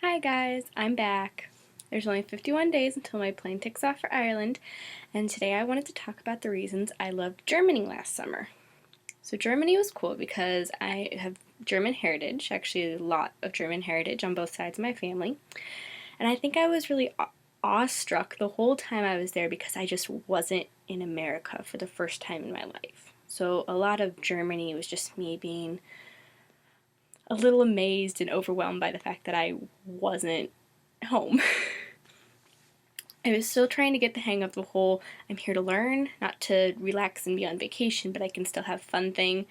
Hi guys, I'm back. There's only 51 days until my plane takes off for Ireland, and today I wanted to talk about the reasons I loved Germany last summer. So Germany was cool because I have German heritage, actually a lot of German heritage on both sides of my family, and I think I was really awestruck the whole time I was there because I just wasn't in America for the first time in my life. So a lot of Germany was just me being a little amazed and overwhelmed by the fact that I wasn't home. I was still trying to get the hang of the whole I'm here to learn, not to relax and be on vacation, but I can still have fun thing.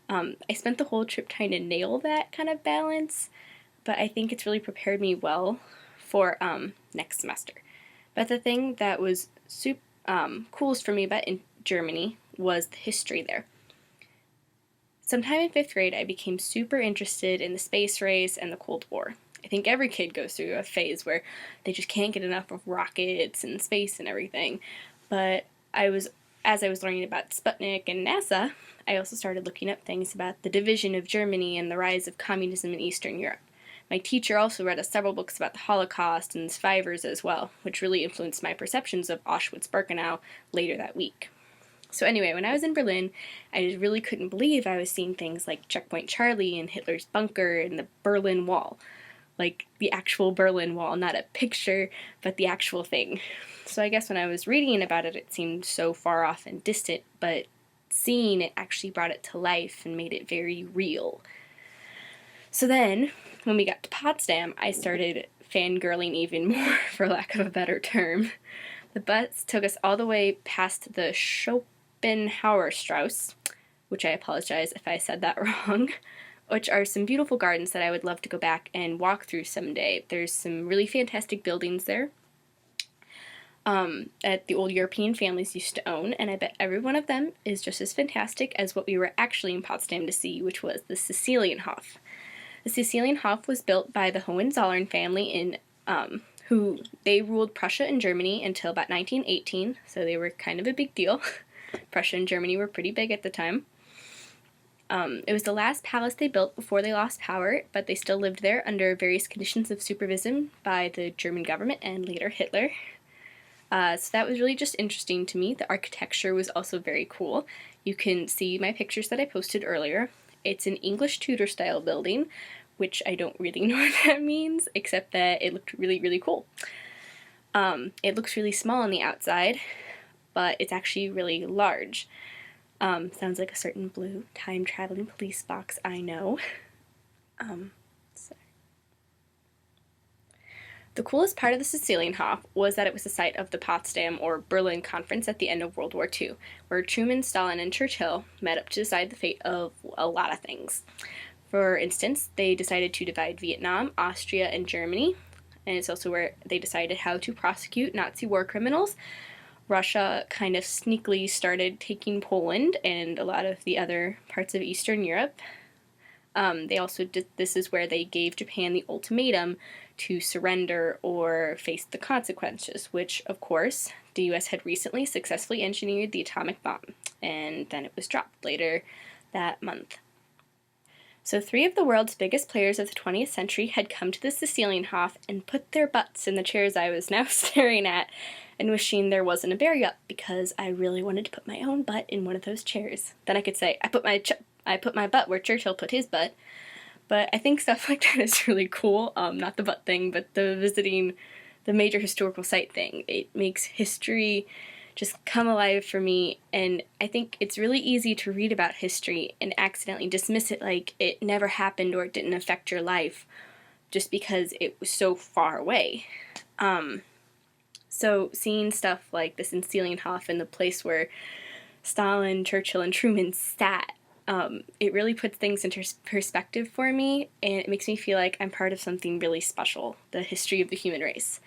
I spent the whole trip trying to nail that kind of balance, but I think it's really prepared me well for next semester. But the thing that was coolest for me about in Germany was the history there. Sometime in 5th grade, I became super interested in the space race and the Cold War. I think every kid goes through a phase where they just can't get enough of rockets and space and everything. But as I was learning about Sputnik and NASA, I also started looking up things about the division of Germany and the rise of communism in Eastern Europe. My teacher also read us several books about the Holocaust and survivors as well, which really influenced my perceptions of Auschwitz-Birkenau later that week. So anyway, when I was in Berlin, I just really couldn't believe I was seeing things like Checkpoint Charlie and Hitler's bunker and the Berlin Wall. Like the actual Berlin Wall, not a picture, but the actual thing. So I guess when I was reading about it, it seemed so far off and distant, but seeing it actually brought it to life and made it very real. So then, when we got to Potsdam, I started fangirling even more, for lack of a better term. The bus took us all the way past the Schopenhauerstrasse, which I apologize if I said that wrong, which are some beautiful gardens that I would love to go back and walk through someday. There's some really fantastic buildings there that the old European families used to own, and I bet every one of them is just as fantastic as what we were actually in Potsdam to see, which was the Sicilienhof. The Sicilienhof was built by the Hohenzollern family who they ruled Prussia and Germany until about 1918, so they were kind of a big deal. Prussia and Germany were pretty big at the time. It was the last palace they built before they lost power, but they still lived there under various conditions of supervision by the German government and later Hitler. So that was really just interesting to me. The architecture was also very cool. You can see my pictures that I posted earlier. It's an English Tudor style building, which I don't really know what that means, except that it looked really, really cool. It looks really small on the outside, but it's actually really large. Sounds like a certain blue time-traveling police box, I know. Sorry. The coolest part of the Sicilienhof was that it was the site of the Potsdam or Berlin Conference at the end of World War II, where Truman, Stalin, and Churchill met up to decide the fate of a lot of things. For instance, they decided to divide Vietnam, Austria, and Germany, and it's also where they decided how to prosecute Nazi war criminals. Russia kind of sneakily started taking Poland and a lot of the other parts of Eastern Europe. They also this is where they gave Japan the ultimatum to surrender or face the consequences, which, of course, the US had recently successfully engineered the atomic bomb, and then it was dropped later that month. So 3 of the world's biggest players of the 20th century had come to the Sicilienhof and put their butts in the chairs I was now staring at and wishing there wasn't a barrier up because I really wanted to put my own butt in one of those chairs. Then I could say, I put my butt where Churchill put his butt. But I think stuff like that is really cool. Not the butt thing, but the visiting the major historical site thing. It makes history just come alive for me, and I think it's really easy to read about history and accidentally dismiss it like it never happened or it didn't affect your life just because it was so far away. So seeing stuff like the Sicilienhof and the place where Stalin, Churchill, and Truman sat, it really puts things into perspective for me, and it makes me feel like I'm part of something really special, the history of the human race.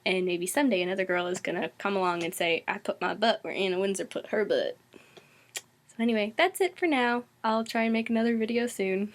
And maybe someday another girl is gonna come along and say, I put my butt where Anna Windsor put her butt. So anyway, that's it for now. I'll try and make another video soon.